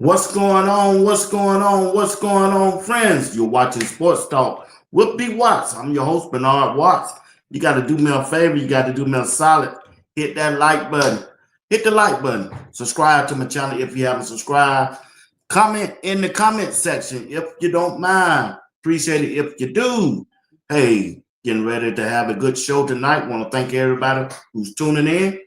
What's going on? What's going on? What's going on, friends? You're watching Sports Talk with B. Watts. I'm your host, Bernard Watts. You got to do me a favor. You got to do me a solid. Hit that like button. Hit the like button. Subscribe to my channel if you haven't subscribed. Comment in the comment section if you don't mind. Appreciate it if you do. Hey, getting ready to have a good show tonight. Want to thank everybody who's tuning in.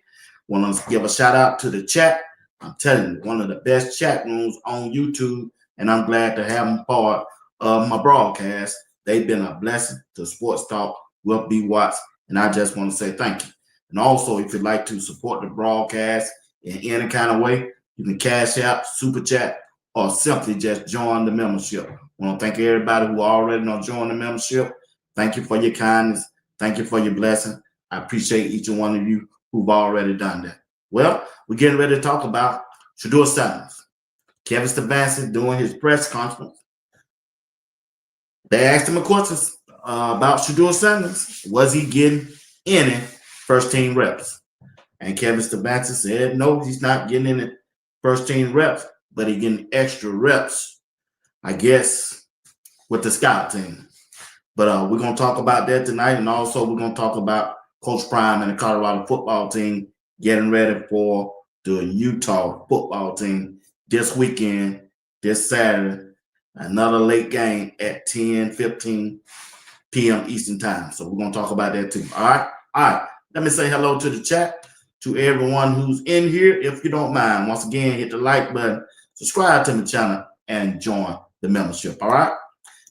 Want to give a shout out to the chat. I'm telling you, one of the best chat rooms on YouTube, and I'm glad to have them part of my broadcast. They've been a blessing to Sports Talk with B. Watts, and I just want to say thank you. And also, if you'd like to support the broadcast in any kind of way, you can cash out, super chat, or simply just join the membership. I want to thank everybody who already know join the membership. Thank you for your kindness. Thank you for your blessing. I appreciate each and one of you who've already done that. Well, we're getting ready to talk about Shedeur Sanders. Kevin Stefanski doing his press conference. They asked him a question about Shedeur Sanders. Was he getting any first-team reps? And Kevin Stefanski said, no, he's not getting any first-team reps, but he's getting extra reps, I guess, with the scout team. But we're going to talk about that tonight, and also we're going to talk about Coach Prime and the Colorado football team getting ready for the Utah football team this weekend, this Saturday, another late game at 10:15 p.m. Eastern time. So we're going to talk about that too. All right. Let me say hello to the chat, to everyone who's in here. If you don't mind, once again, hit the like button, subscribe to the channel, and join the membership. All right.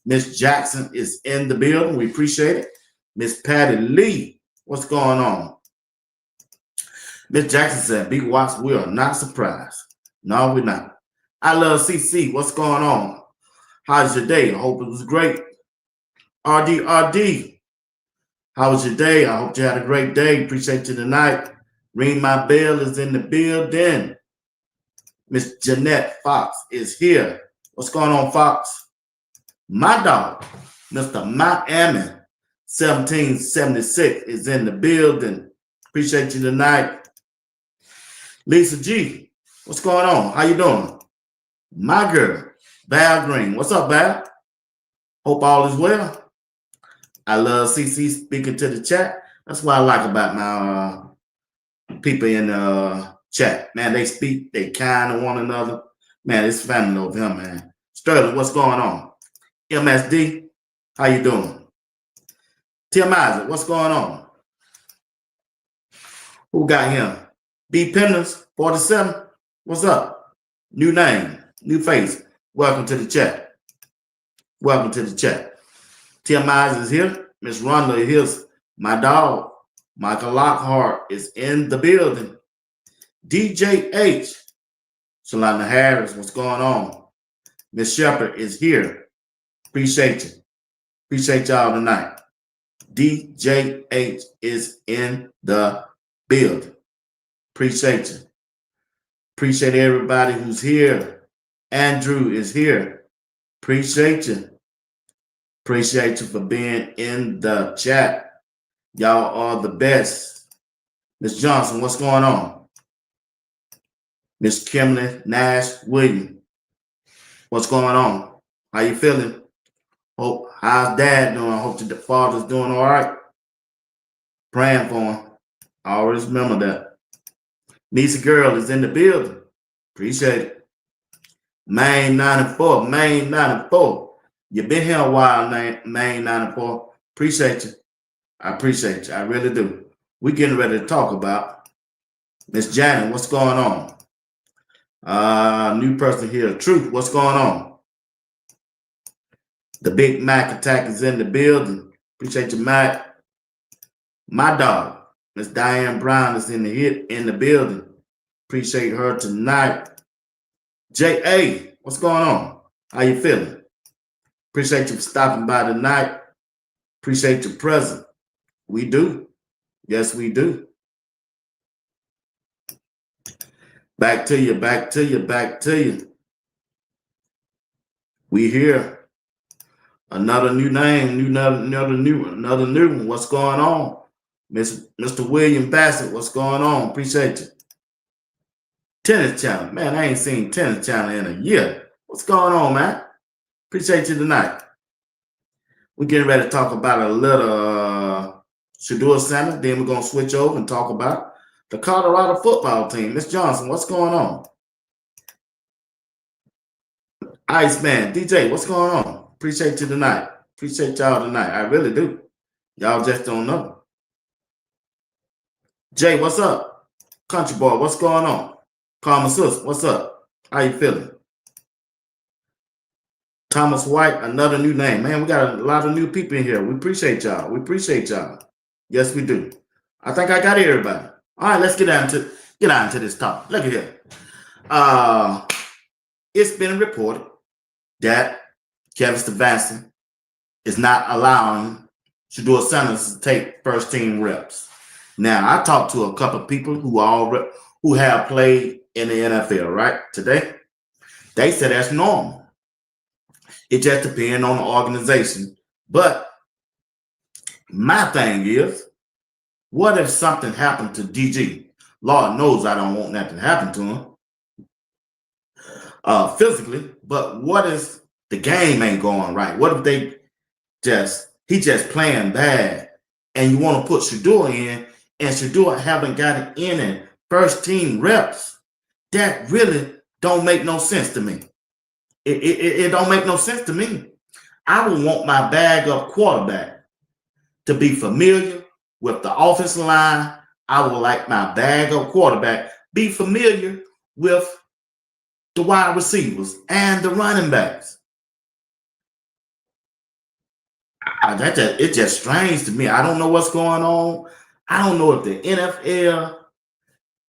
Miss Jackson is in the building. We appreciate it. Miss Patty Lee, what's going on? Miss Jackson said, B. Watts, we are not surprised. No, we're not. I love CC. What's going on? How's your day? I hope it was great. RD, how was your day? I hope you had a great day. Appreciate you tonight. Ring My Bell is in the building. Miss Jeanette Fox is here. What's going on, Fox? My dog, Mr. Miami 1776 is in the building. Appreciate you tonight. Lisa G, what's going on? How you doing? My girl, Val Green. What's up, Val? Hope all is well. I love CC speaking to the chat. That's what I like about my people in the chat. Man, they speak, they kind of one another. Man, it's family over here, man. Sterling, what's going on? MSD, how you doing? Tim Isaac, what's going on? Who got him? B. Penders, 47. What's up? New name, new face. Welcome to the chat. Welcome to the chat. Tim Isaac is here. Miss Rhonda is my dog. Michael Lockhart is in the building. DJH, Shalana Harris, what's going on? Miss Shepherd is here. Appreciate you. Appreciate y'all tonight. DJH is in the building. Appreciate you. Appreciate everybody who's here. Andrew is here. Appreciate you. Appreciate you for being in the chat. Y'all are the best. Miss Johnson, what's going on? Miss Kimberly Nash Williams, what's going on? How you feeling? How's dad doing? I hope the father's doing all right. Praying for him. I always remember that. Nisa Girl is in the building. Appreciate it. Main 94. Main 94. You've been here a while, Main 94. Appreciate you. I appreciate you. I really do. We're getting ready to talk about Miss Janet. What's going on? New person here. Truth. What's going on? The Big Mac attack is in the building. Appreciate you, Mac. My dog, Miss Diane Brown, is in the building. Appreciate her tonight. J.A., what's going on? How you feeling? Appreciate you for stopping by tonight. Appreciate your presence. We do. Yes, we do. Back to you, back to you, back to you. We here. Another new name, another new one. What's going on? Mr. William Bassett, what's going on? Appreciate you. Tennis Channel. Man, I ain't seen Tennis Channel in a year. What's going on, man? Appreciate you tonight. We're getting ready to talk about a little Shedeur Center. Then we're going to switch over and talk about the Colorado football team. Miss Johnson, what's going on? Iceman, DJ, what's going on? Appreciate you tonight. Appreciate y'all tonight. I really do. Y'all just don't know. Jay, what's up? Country boy, what's going on? Karma Sis, what's up? How you feeling? Thomas White, another new name. Man, we got a lot of new people in here. We appreciate y'all. We appreciate y'all. Yes, we do. I think I got everybody. All right, let's get on to this topic. Look at here. It's been reported that Kevin Stefanski is not allowing Shedeur Sanders to take first team reps. Now, I talked to a couple of people who have played in the NFL, right? Today, they said that's normal. It just depends on the organization. But my thing is, what if something happened to DG? Lord knows I don't want that to happen to him physically. But what if the game ain't going right? What if he just playing bad and you want to put Shedeur in and Shedeur haven't gotten any first team reps? That really don't make no sense to me. It don't make no sense to me. I would want my backup quarterback to be familiar with the offensive line. I would like my backup quarterback be familiar with the wide receivers and the running backs. It's just strange to me. I don't know what's going on. I don't know if the NFL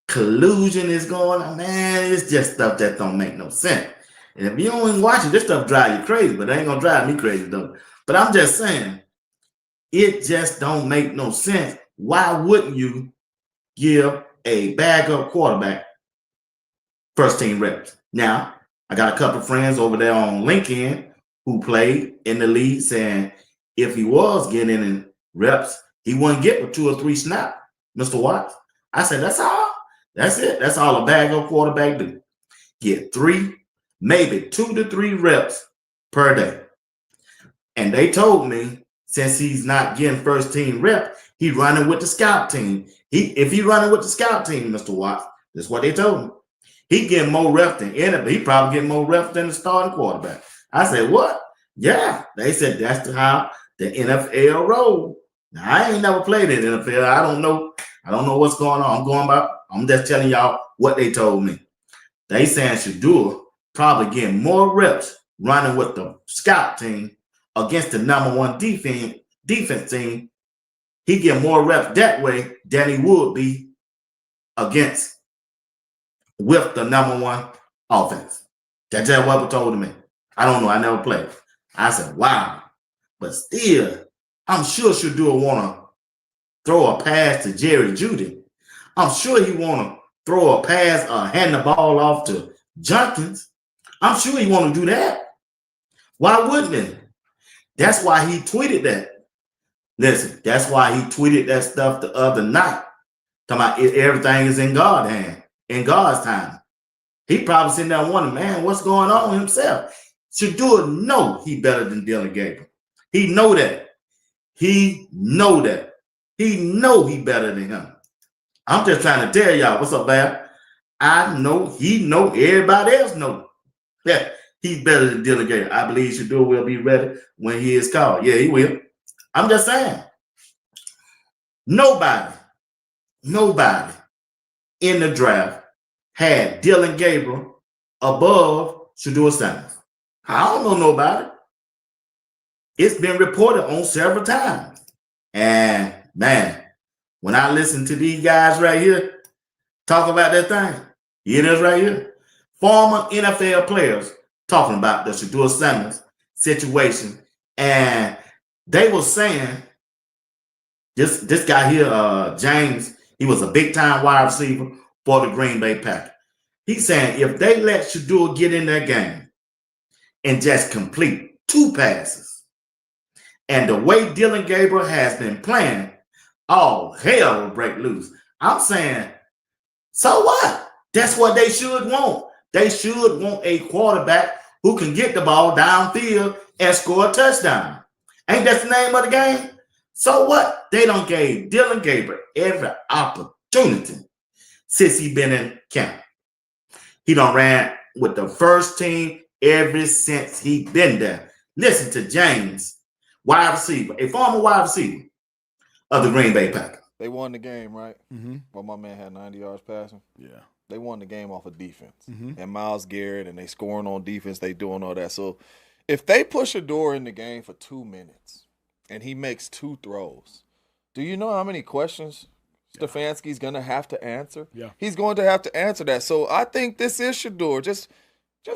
collusion is going on. Man, it's just stuff that don't make no sense. And if you don't even watch it, this stuff drive you crazy, but it ain't gonna drive me crazy though. But I'm just saying, it just don't make no sense. Why wouldn't you give a backup quarterback first team reps? Now, I got a couple of friends over there on LinkedIn who played in the league saying if he was getting in reps, he wouldn't get with 2 or 3 snaps, Mr. Watts. I said, that's all. That's it. That's all a backup quarterback do. Get 3, maybe 2 to 3 reps per day. And they told me since he's not getting first team rep, he's running with the scout team. If he's running with the scout team, Mr. Watts, that's what they told him. He getting more reps than anybody. He probably getting more reps than the starting quarterback. I said, what? Yeah. They said that's how the NFL roll. Now, I ain't never played in the NFL. I don't know what's going on. I'm just telling y'all what they told me. They saying Shedeur probably getting more reps running with the scout team against the #1 defense team. He get more reps that way than he would be against with the number one offense. That's just what was told to me. I don't know. I never played. I said, wow. But still, I'm sure Shedeur want to throw a pass to Jerry Jeudy. I'm sure he want to throw a pass or hand the ball off to Jenkins. I'm sure he want to do that. Why wouldn't he? That's why he tweeted that. Listen, that's why he tweeted that stuff the other night. Talking about everything is in God's hand, in God's time. He probably sitting there wondering, man, what's going on himself? Shedeur know he better than Dylan Gabriel. He know that. He know that. He know he better than him. I'm just trying to tell y'all, what's up, Bab? I know he know, everybody else know that he's better than Dylan Gabriel. I believe Shedeur will be ready when he is called. Yeah, he will. I'm just saying. Nobody in the draft had Dylan Gabriel above Shedeur Sanders. I don't know nobody. It's been reported on several times. And man, when I listen to these guys right here talk about that thing, here it is right here. Former NFL players talking about the Shedeur Sanders situation. And they were saying, this guy here, James, he was a big-time wide receiver for the Green Bay Packers. He's saying if they let Shedeur get in that game and just complete 2 passes, and the way Dylan Gabriel has been playing, all hell will break loose. I'm saying, so what? That's what they should want. They should want a quarterback who can get the ball downfield and score a touchdown. Ain't that the name of the game? So what? They don't gave Dylan Gabriel every opportunity since he been in camp. He done ran with the first team ever since he been there. Listen to James, wide receiver, a former wide receiver of the Green Bay Packers. They won the game, right? Mm-hmm. Well, my man had 90 yards passing. Yeah. They won the game off of defense. Mm-hmm. And Myles Garrett, and they scoring on defense, they doing all that. So if they push Shedeur in the game for 2 minutes and he makes 2 throws, do you know how many questions Stefanski's going to have to answer? Yeah. He's going to have to answer that. So I think this is Shedeur. Just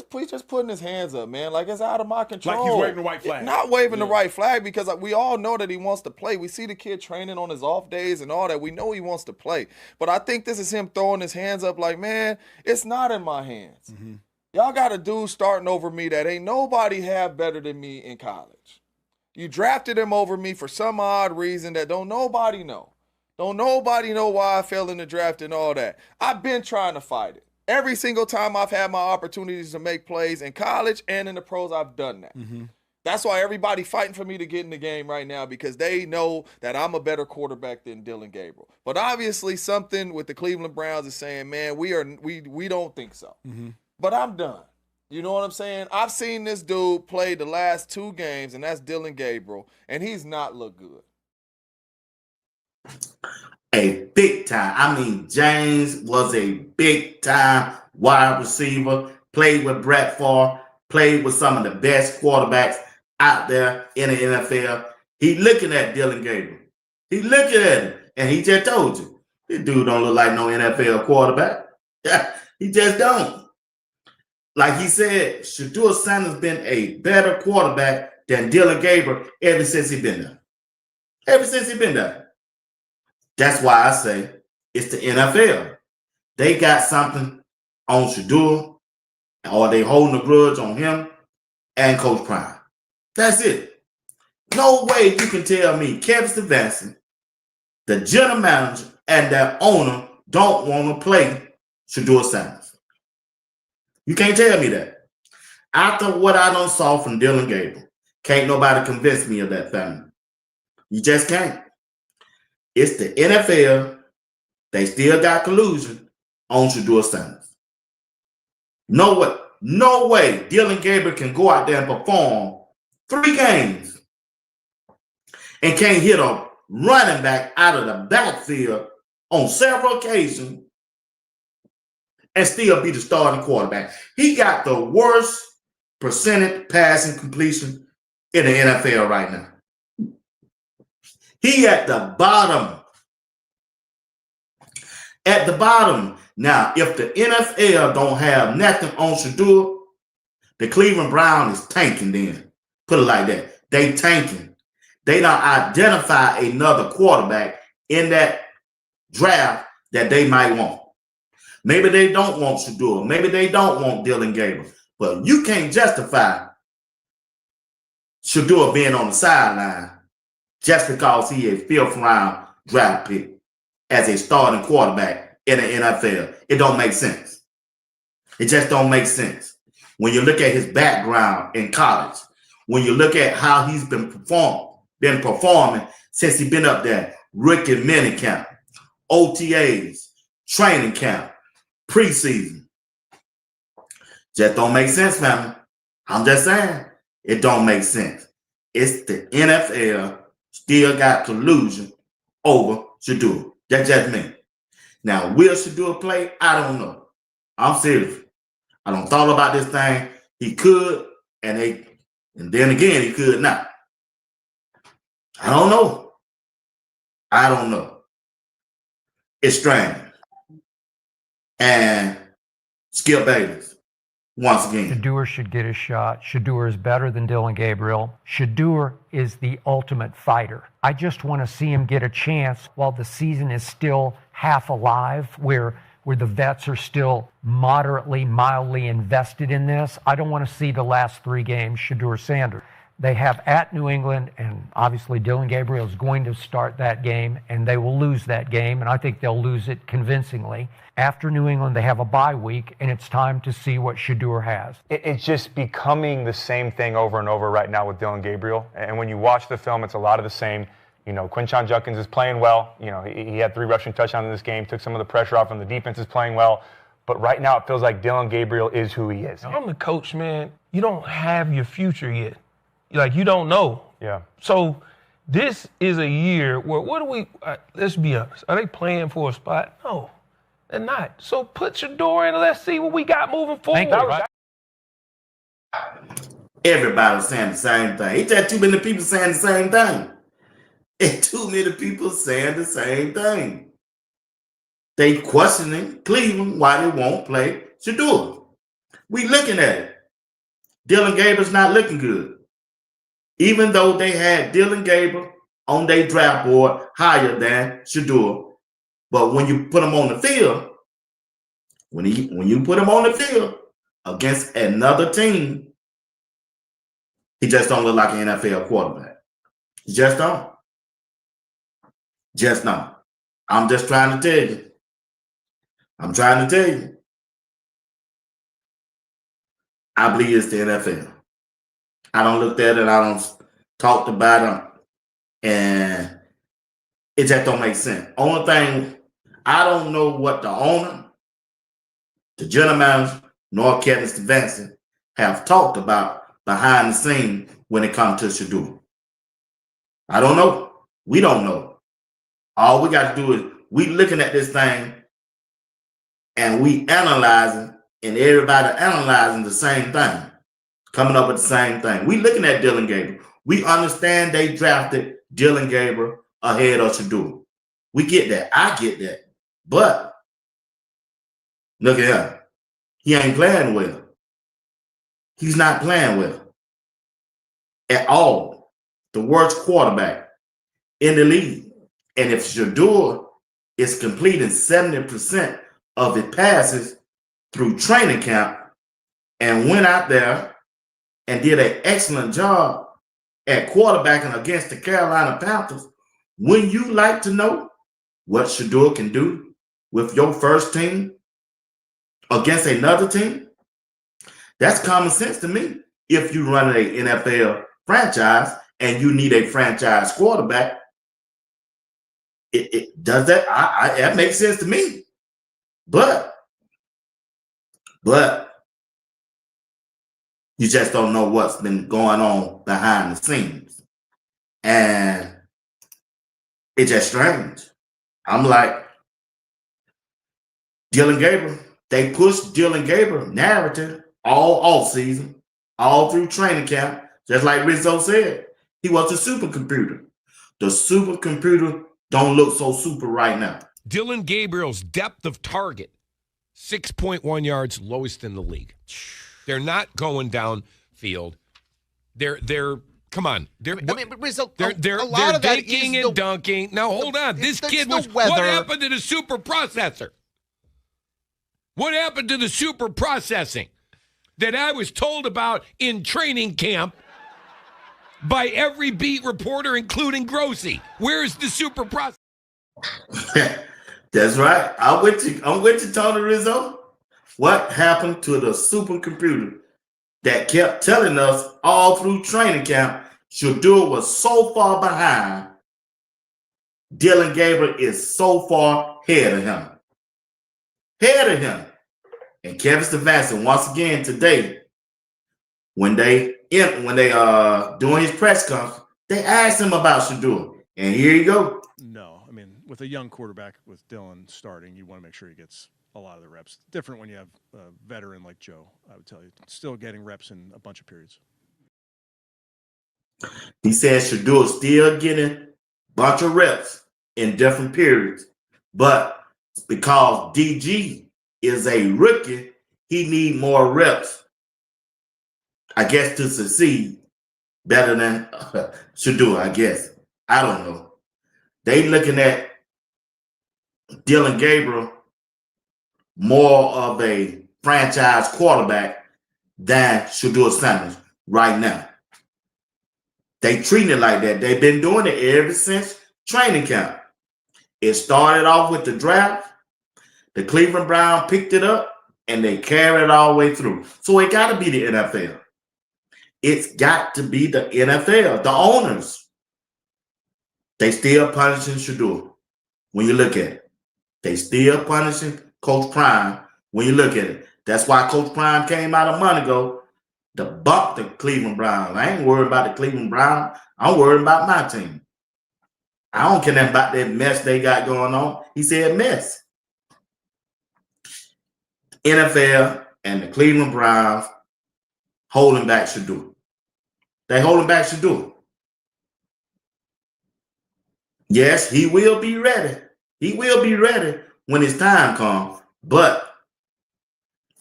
putting his hands up, man. Like, it's out of my control. Like he's waving the white flag. Not waving the right flag, because we all know that he wants to play. We see the kid training on his off days and all that. We know he wants to play. But I think this is him throwing his hands up like, man, it's not in my hands. Mm-hmm. Y'all got a dude starting over me that ain't nobody have better than me in college. You drafted him over me for some odd reason that don't nobody know. Don't nobody know why I fell in the draft and all that. I've been trying to fight it. Every single time I've had my opportunities to make plays in college and in the pros, I've done that. Mm-hmm. That's why everybody fighting for me to get in the game right now, because they know that I'm a better quarterback than Dylan Gabriel. But obviously something with the Cleveland Browns is saying, man, we don't think so. Mm-hmm. But I'm done. You know what I'm saying? I've seen this dude play the last 2 games, and that's Dylan Gabriel, and he's not looked good. A big time. I mean, James was a big time wide receiver, played with Brett Favre, played with some of the best quarterbacks out there in the NFL. He looking at Dylan Gabriel. He looking at him, and he just told you, this dude don't look like no NFL quarterback. He just don't. Like he said, Shedeur Sanders been a better quarterback than Dylan Gabriel ever since he been there. Ever since he been there. That's why I say it's the NFL. They got something on Shedeur, or they holding a grudge on him and Coach Prime. That's it. No way you can tell me Kevin Stefanski, the general manager, and their owner don't want to play Shedeur Sanders. You can't tell me that. After what I done saw from Dylan Gabriel, can't nobody convince me of that thing. You just can't. It's the NFL. They still got collusion on Shedeur Sanders. No way Dylan Gabriel can go out there and perform 3 games and can't hit a running back out of the backfield on several occasions and still be the starting quarterback. He got the worst percentage passing completion in the NFL right now. He at the bottom. At the bottom. Now, if the NFL don't have nothing on Shedeur, the Cleveland Browns is tanking then. Put it like that. They tanking. They don't identify another quarterback in that draft that they might want. Maybe they don't want Shedeur. Maybe they don't want Dylan Gabriel. But you can't justify Shedeur being on the sideline just because he is a 5th round draft pick as a starting quarterback in the NFL. It don't make sense. It just don't make sense. When you look at his background in college, when you look at how he's been performing since he's been up there, rookie minicamp, OTAs, training camp, preseason. Just don't make sense, family. I'm just saying, it don't make sense. It's the NFL still got collusion over Shedeur. That's just me. Now, will Shedeur play? I don't know. I'm serious. I don't thought about this thing. He could, and then again, he could not. I don't know. I don't know. It's strange. And Skip Bayless, once again. Shedeur should get a shot. Shedeur is better than Dylan Gabriel. Shedeur is the ultimate fighter. I just want to see him get a chance while the season is still half alive, where the vets are still mildly invested in this. I don't want to see the last 3 games, Shedeur Sanders. They have at New England, and obviously Dylan Gabriel is going to start that game, and they will lose that game, and I think they'll lose it convincingly. After New England, they have a bye week, and it's time to see what Shedeur has. It's just becoming the same thing over and over right now with Dylan Gabriel. And when you watch the film, it's a lot of the same. You know, Quinshon Judkins is playing well. You know, he had 3 rushing touchdowns in this game, took some of the pressure off, and the defense is playing well. But right now, it feels like Dylan Gabriel is who he is. I'm the coach, man. You don't have your future yet. Like, you don't know. Yeah. So this is a year where, let's be honest, are they playing for a spot? No, they're not. So put Shedeur in and let's see what we got moving forward. Everybody's saying the same thing. Ain't that too many people saying the same thing? Ain't too many people saying the same thing. They questioning Cleveland why they won't play Shedeur. We looking at it. Dylan Gabriel's not looking good. Even though they had Dylan Gabriel on their draft board higher than Shedeur. But when you put him on the field, when you put him on the field against another team, he just don't look like an NFL quarterback. He just don't. Just don't. I'm just trying to tell you. I'm trying to tell you. I believe it's the NFL. I don't look at it. I don't talk about it. And it just don't make sense. Only thing, I don't know what the owner, the general manager, nor Kevin Stefanski have talked about behind the scenes when it comes to Shedeur. I don't know. We don't know. All we got to do is we looking at this thing and we analyzing, and everybody analyzing the same thing, coming up with the same thing. We looking at Dylan Gabriel. We understand they drafted Dylan Gabriel ahead of Shedeur. We get that. I get that. But look at him. He ain't playing well. He's not playing well at all. The worst quarterback in the league. And if Shedeur is completing 70% of his passes through training camp and went out there and did an excellent job at quarterbacking against the Carolina Panthers, wouldn't you like to know what Shedeur can do with your first team against another team? That's common sense to me. If you run an NFL franchise and you need a franchise quarterback, it does that. That makes sense to me. But you just don't know what's been going on behind the scenes. And it's just strange. I'm like, Dylan Gabriel, they pushed Dylan Gabriel narrative all offseason, all through training camp, just like Rizzo said. He was a supercomputer. The supercomputer don't look so super right now. Dylan Gabriel's depth of target 6.1 yards, lowest in the league. They're not going downfield. They're come on. They're dinking and dunking. Now hold on. This kid was what happened to the super processor? What happened to the super processing that I was told about in training camp by every beat reporter, including Grossi? Where's the super processing? That's right. I'm with you, Tony Rizzo. What happened to the supercomputer that kept telling us all through training camp Shedeur was so far behind, Dillon Gabriel is so far ahead of him. And Kevin Stefanski, once again today, when they doing his press conference, they asked him about Shedeur. And here you go. No, I mean, with a young quarterback with Dillon starting, you want to make sure he gets a lot of the reps. Different when you have a veteran like Joe, I would tell you. Still getting reps in a bunch of periods. He said Shedeur still getting a bunch of reps in different periods. But because DG is a rookie, he need more reps, I guess, to succeed better than Shedeur, I guess. I don't know. They looking at Dillon Gabriel more of a franchise quarterback than Shedeur Sanders right now. They treating it like that. They've been doing it ever since training camp. It started off with the draft. The Cleveland Browns picked it up, and they carried it all the way through. So it got to be the NFL. It's got to be the NFL, the owners. They still punishing Shedeur when you look at it. They still punishing Coach Prime when you look at it. That's why Coach Prime came out a month ago to bump the Cleveland Browns. I ain't worried about the Cleveland Browns. I'm worried about my team. I don't care nothing about that mess they got going on. He said mess. NFL and the Cleveland Browns holding back Shedeur. They holding back Shedeur. Yes, he will be ready. He will be ready when his time comes. But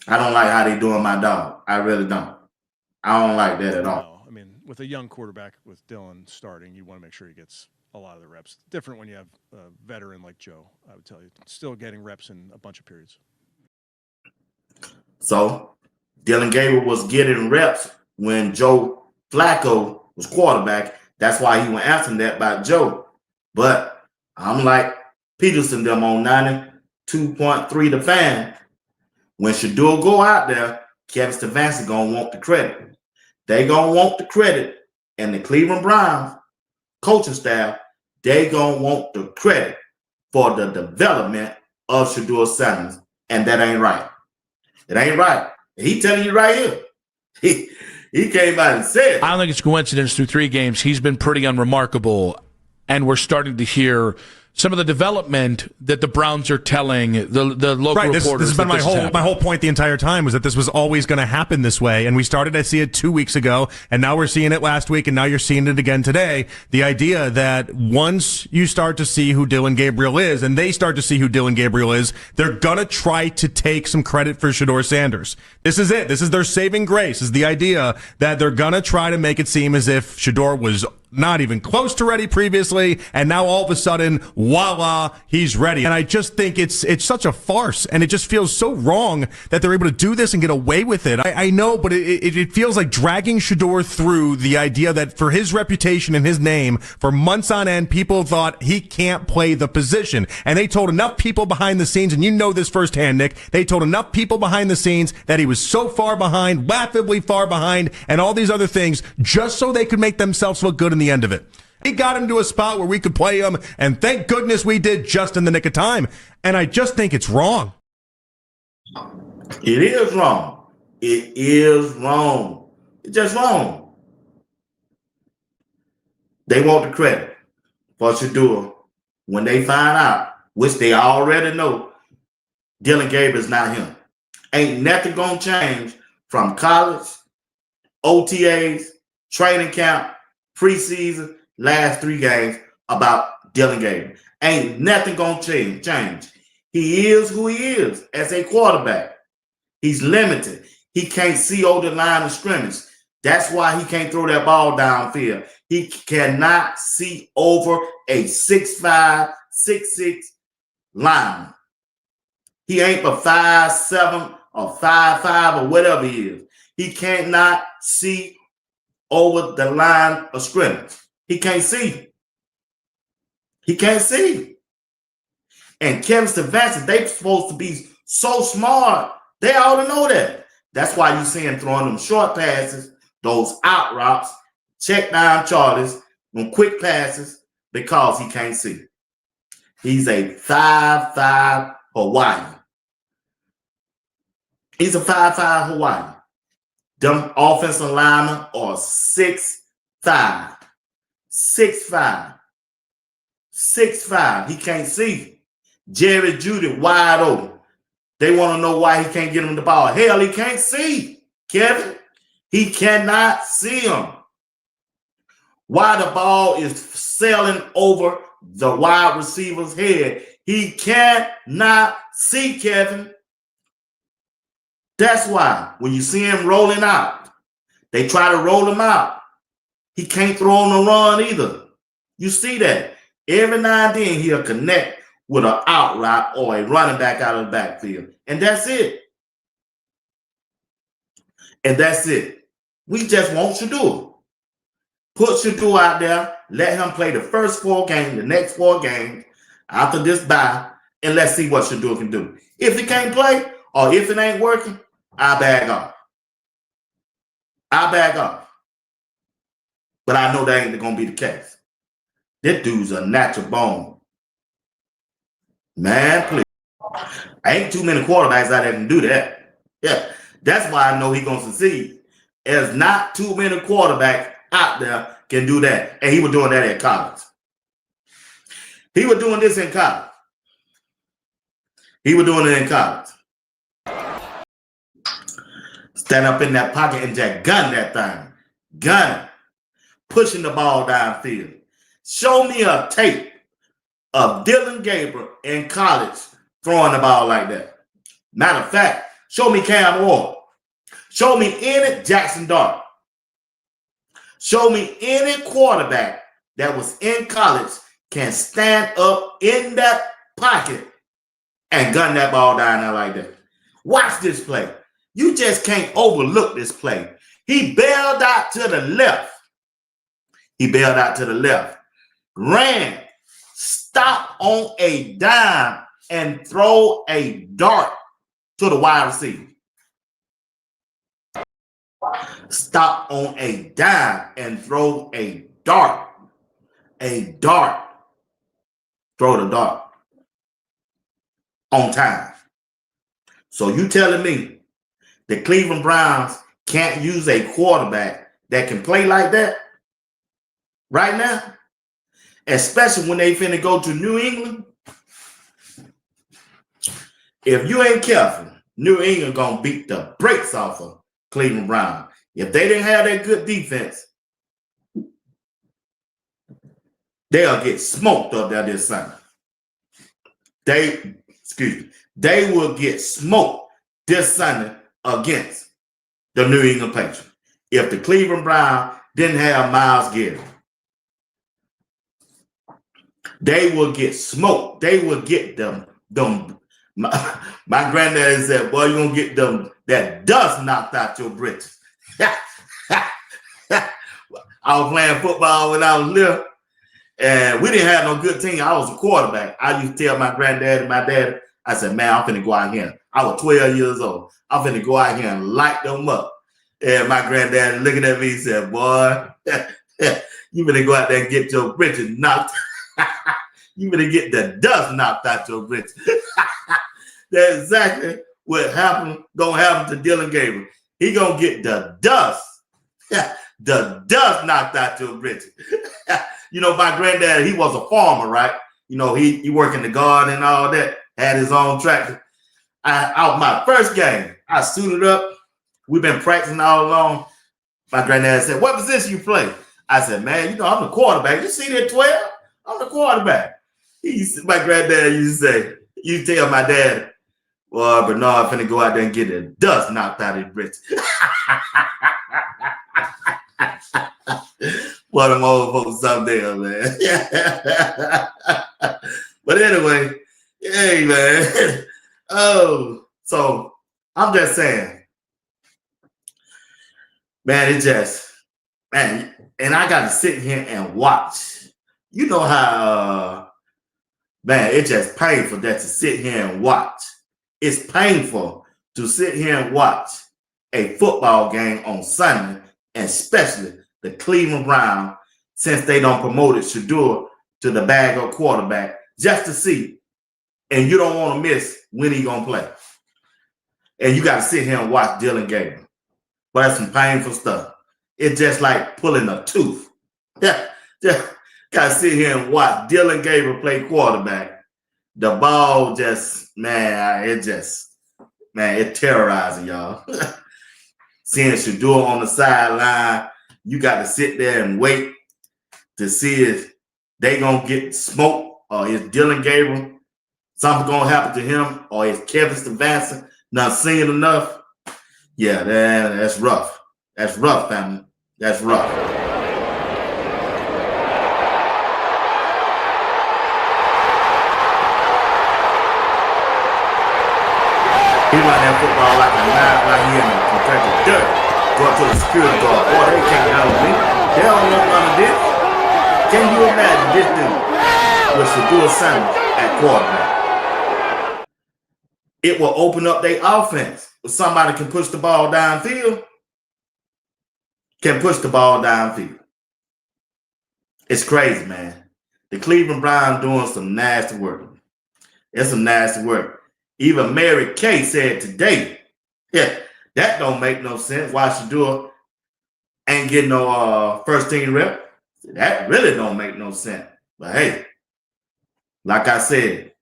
I don't like how they doing my dog. I really don't. I don't like that at all. No, I mean, with a young quarterback with Dillon starting, you want to make sure he gets a lot of the reps. Different when you have a veteran like Joe, I would tell you. Still getting reps in a bunch of periods. So Dillon Gabriel was getting reps when Joe Flacco was quarterback. That's why he was answering that about Joe. But I'm like Peterson them on 92.3 The Fan. When Shedeur go out there, Kevin Stefanski gonna want the credit. They gonna want the credit, and the Cleveland Browns coaching staff, they gonna want the credit for the development of Shedeur Sanders, and that ain't right. It ain't right. He telling you right here. He came out and said, I don't think it's coincidence through 3 games. He's been pretty unremarkable, and we're starting to hear some of the development that the Browns are telling the local reporters. This has been my whole point the entire time was that this was always going to happen this way, and we started to see it 2 weeks ago, and now we're seeing it last week, and now you're seeing it again today. The idea that once you start to see who Dillon Gabriel is, and they start to see who Dillon Gabriel is, they're going to try to take some credit for Shedeur Sanders. This is it. This is their saving grace, is the idea that they're going to try to make it seem as if Shedeur was not even close to ready previously, and now all of a sudden, voila, he's ready. And I just think it's such a farce, and it just feels so wrong that they're able to do this and get away with it. I know, but it feels like dragging Shedeur through the idea that for his reputation and his name, for months on end, people thought he can't play the position. And they told enough people behind the scenes, and you know this firsthand, Nick, they told enough people behind the scenes that he was so far behind, laughably far behind, and all these other things, just so they could make themselves look good in the end of it. He got him to a spot where we could play him, and thank goodness we did just in the nick of time. And I just think it's wrong. It is wrong. It is wrong. It's just wrong. They want the credit for Shedeur when they find out, which they already know, Dillon Gabriel is not him. Ain't nothing gonna change from college, OTAs, training camp, preseason, last 3 games about Dillon Gabriel. Ain't nothing gonna change. He is who he is as a quarterback. He's limited. He can't see over the line of scrimmage. That's why he can't throw that ball downfield. He cannot see over a 6'5", 6'6" lineman. He ain't but 5'7" or 5'5" or whatever he is. He cannot see over the line of scrimmage. He can't see. He can't see. And Kevin Stefanski, they supposed to be so smart. They ought to know that. That's why you see him throwing them short passes, those out routes, check down Charlies, them quick passes, because he can't see. He's a 5'5" Hawaiian. He's a 5'5" Hawaiian. Them offensive linemen are 6'5". 6'5". 6'5". He can't see. Jerry Jeudy wide open. They want to know why he can't get him the ball. Hell, he can't see, Kevin. He cannot see him. Why the ball is sailing over the wide receiver's head. He cannot see, Kevin. That's why when you see him rolling out, they try to roll him out. He can't throw on the run either. You see that. Every now and then he'll connect with an out route or a running back out of the backfield. And that's it. And that's it. We just want Shedeur. Put Shedeur out there. Let him play the first 4 games, the next 4 games after this bye, and let's see what Shedeur can do. If he can't play or if it ain't working, I'll back off. I'll back off. But I know that ain't going to be the case. This dude's a natural bone. Man, please. Ain't too many quarterbacks out there can do that. Yeah, that's why I know he's going to succeed. There's not too many quarterbacks out there can do that. And he was doing that at college. He was doing this in college. He was doing it in college. Stand up in that pocket and just gun that thing. Gun it. Pushing the ball downfield. Show me a tape of Dylan Gabriel in college throwing the ball like that. Matter of fact, show me Cam Ward. Show me any Jackson Dart. Show me any quarterback that was in college can stand up in that pocket and gun that ball down there like that. Watch this play. You just can't overlook this play. He bailed out to the left. He bailed out to the left. Ran. Stop on a dime and throw a dart to the wide receiver. Stop on a dime and throw a dart. A dart. Throw the dart. On time. So you telling me the Cleveland Browns can't use a quarterback that can play like that right now? Especially when they finna go to New England. If you ain't careful, New England gonna beat the brakes off of Cleveland Browns. If they didn't have that good defense, they'll get smoked up there this Sunday. They will get smoked this Sunday against the New England Patriots. If the Cleveland Browns didn't have Myles Garrett, they will get smoked. They will get them. My granddaddy said, boy, you're going to get them that dust knocked out your britches. I was playing football when I was little, and we didn't have no good team. I was a quarterback. I used to tell my granddad and my dad, I said, man, I'm finna go out here. I was 12 years old. I'm finna go out here and light them up. And my granddad looking at me, he said, boy, you better go out there and get your britches knocked. You better get the dust knocked out your britches. That's exactly what gonna happen to Dylan Gabriel. He gonna get the dust knocked out your britches. You know, my granddad, he was a farmer, right? You know, he worked in the garden and all that, had his own tractor. Out my first game, I suited up. We've been practicing all along. My granddad said, what position you play? I said, man, you know, I'm the quarterback. You see that 12? I'm the quarterback. My granddad used to say, You tell my dad, well, Bernard finna go out there and get the dust knocked out of his wrist. What them old folks up there, man. But anyway, hey, man. Oh, so I'm just saying, man, it just, man, and I got to sit here and watch. You know how, man, it's just painful that to sit here and watch. It's painful to sit here and watch a football game on Sunday, and especially the Cleveland Browns, since they don't promoted Shedeur to the backup quarterback, just to see. And you don't want to miss when he gonna play. And you got to sit here and watch Dylan Gabriel. But that's some painful stuff. It's just like pulling a tooth. Yeah, just got to sit here and watch Dylan Gabriel play quarterback. The ball just, man, it terrorizing y'all. Seeing Shedeur on the sideline, you got to sit there and wait to see if they gonna get smoked, or is Dylan Gabriel something gonna happen to him, or is Kevin Stefanski not seeing enough? Yeah, that's rough. That's rough, family. That's rough. He run that football like a knife, like he in a protected dirt. Going to the security guard. Boy, they can't handle me. They don't want none of this. Can you imagine this dude with Shedeur Sanders at quarterback? It will open up their offense. If somebody can push the ball downfield, It's crazy, man. The Cleveland Browns doing some nasty work. It's some nasty work. Even Mary Kay said today, yeah, that don't make no sense. Why Shedeur ain't getting no first team rep? That really don't make no sense. But hey, like I said,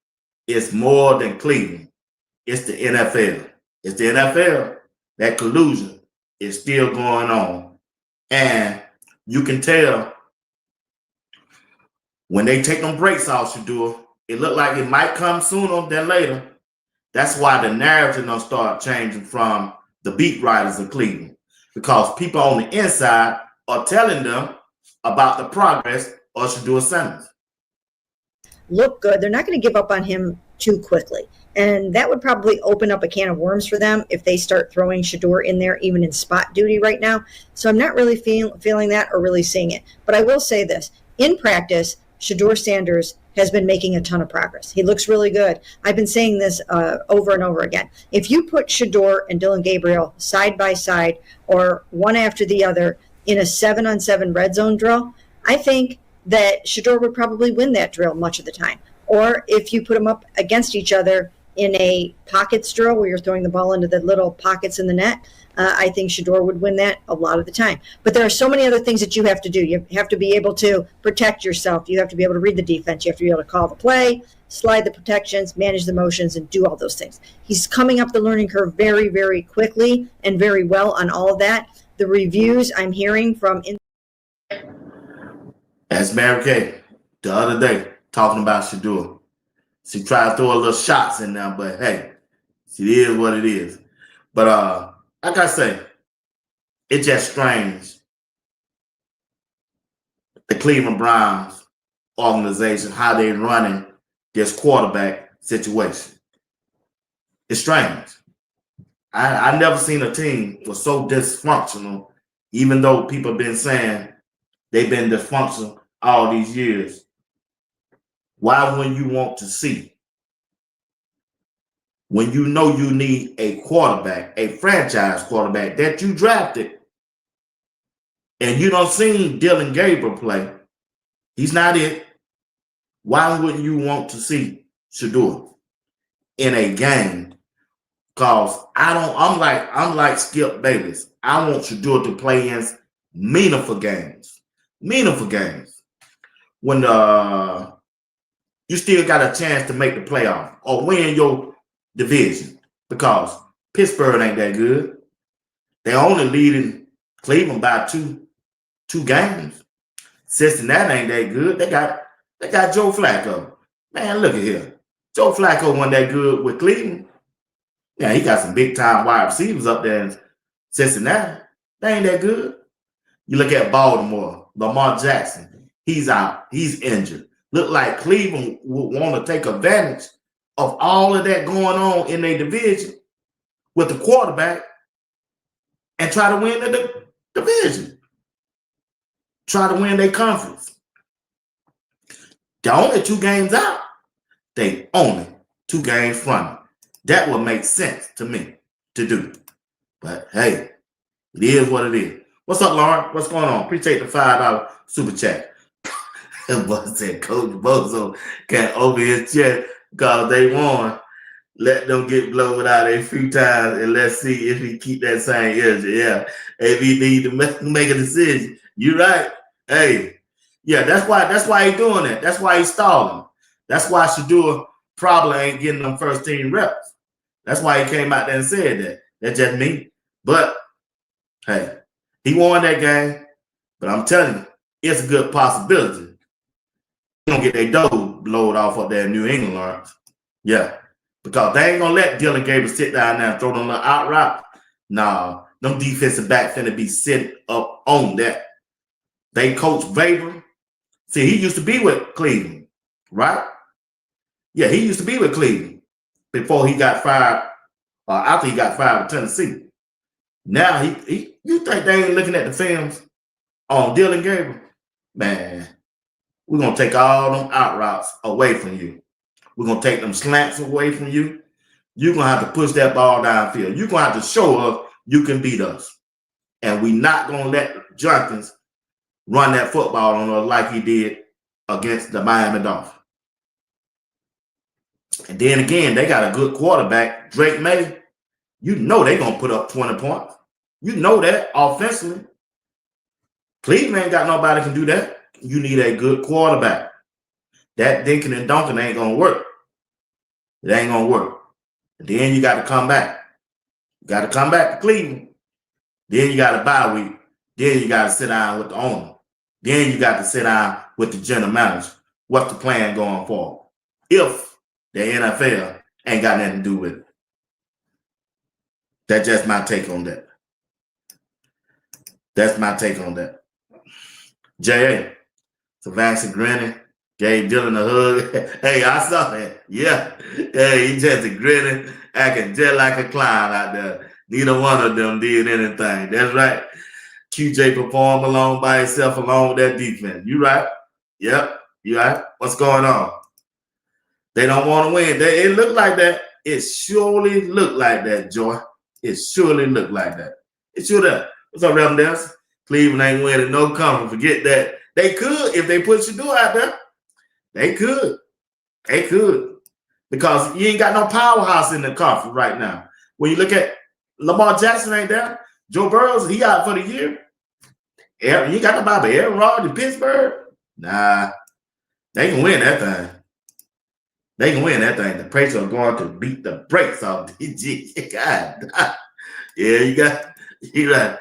it's more than Cleveland. It's the NFL. It's the NFL. That collusion is still going on. And you can tell when they take them breaks off Shedeur, it looked like it might come sooner than later. That's why the narrative gonna start changing from the beat writers of Cleveland, because people on the inside are telling them about the progress of Shedeur Sanders. Look good. They're not going to give up on him too quickly. And that would probably open up a can of worms for them if they start throwing Shedeur in there, even in spot duty right now. So I'm not really feeling that or really seeing it. But I will say this. In practice, Shedeur Sanders has been making a ton of progress. He looks really good. I've been saying this over and over again. If you put Shedeur and Dylan Gabriel side by side or one after the other in a 7-on-7 red zone drill, I think that Shedeur would probably win that drill much of the time. Or if you put them up against each other in a pockets drill where you're throwing the ball into the little pockets in the net, I think Shedeur would win that a lot of the time. But there are so many other things that you have to do. You have to be able to protect yourself. You have to be able to read the defense. You have to be able to call the play, slide the protections, manage the motions, and do all those things. He's coming up the learning curve very, very quickly and very well on all of that. The reviews I'm hearing from... That's Mary Kay the other day talking about Shedeur. She tried to throw a little shots in there, but hey, it is what it is. But like I say, it's just strange. The Cleveland Browns organization, how they running this quarterback situation. It's strange. I never seen a team was so dysfunctional, even though people have been saying they've been dysfunctional all these years. Why wouldn't you want to see? When you know you need a quarterback, a franchise quarterback that you drafted, and you don't see Dylan Gabriel play, he's not it. Why wouldn't you want to see Shedeur in a game? Because I'm like Skip Bayless. I want Shedeur to play in meaningful games. Meaningful games. When you still got a chance to make the playoff or win your division, because Pittsburgh ain't that good. They're only leading Cleveland by two games. Cincinnati ain't that good. They got Joe Flacco. Man, look at here. Joe Flacco wasn't that good with Cleveland. Yeah, he got some big-time wide receivers up there in Cincinnati. They ain't that good. You look at Baltimore, Lamar Jackson. He's out. He's injured. Look like Cleveland would want to take advantage of all of that going on in their division with the quarterback and try to win the division. Try to win their conference. They're only 2 games out. They only 2 games from it. That would make sense to me to do. But hey, it is what it is. What's up, Lauren? What's going on? Appreciate the $5 super chat. But said Coach Bozo can't open his chest because they won. Let them get blown out a few times and let's see if he keep that same energy. Yeah, if he need to make a decision. You're right. Hey, yeah, that's why he's doing that. That's why he's stalling. That's why Shedeur probably ain't getting them first team reps. That's why he came out there and said that. That's just me. But hey, he won that game. But I'm telling you, it's a good possibility. They don't get their dough blowed off up there in New England, Lawrence. Yeah. Because they ain't gonna let Dylan Gabriel sit down there and throw them out route. Nah, them defensive backs finna be sitting up on that. They coach Weber. See, he used to be with Cleveland, right? Yeah, he used to be with Cleveland before he got fired, after he got fired with Tennessee. Now you think they ain't looking at the films on Dylan Gabriel? Man, we're gonna take all them out routes away from you. We're going to take them slants away from you. You're going to have to push that ball downfield. You're going to have to show us you can beat us. And we're not going to let Jenkins run that football on us like he did against the Miami Dolphins. And then again, they got a good quarterback, Drake May. You know they're going to put up 20 points. You know that offensively. Cleveland ain't got nobody can do that. You need a good quarterback. That dinking and dunking ain't going to work. It ain't going to work. And then you got to come back. You got to come back to Cleveland. Then you got a bye week. Then you got to sit down with the owner. Then you got to sit down with the general manager. What's the plan going forward? If the NFL ain't got nothing to do with it. That's just my take on that. That's my take on that. J.A. Stefanski grinning. Gave Dylan a hug. Hey, I saw that. Yeah. Hey, he just grinning, acting just like a clown out there. Neither one of them did anything. That's right. QJ performed alone by himself along with that defense. You right. Yep. You right. What's going on? They don't want to win. It looked like that. It surely looked like that, Joy. It surely looked like that. It should have. What's up, Reverend Dance? Cleveland ain't winning no conference. Forget that. They could if they put Shedeur out there. They could. They could. Because you ain't got no powerhouse in the conference right now. When you look at Lamar Jackson ain't there. Joe Burrows, he out for the year. You ain't got nobody but Aaron Rodgers in Pittsburgh. Nah. They can win that thing. They can win that thing. The Patriots are going to beat the brakes off DG. God. Yeah, you right.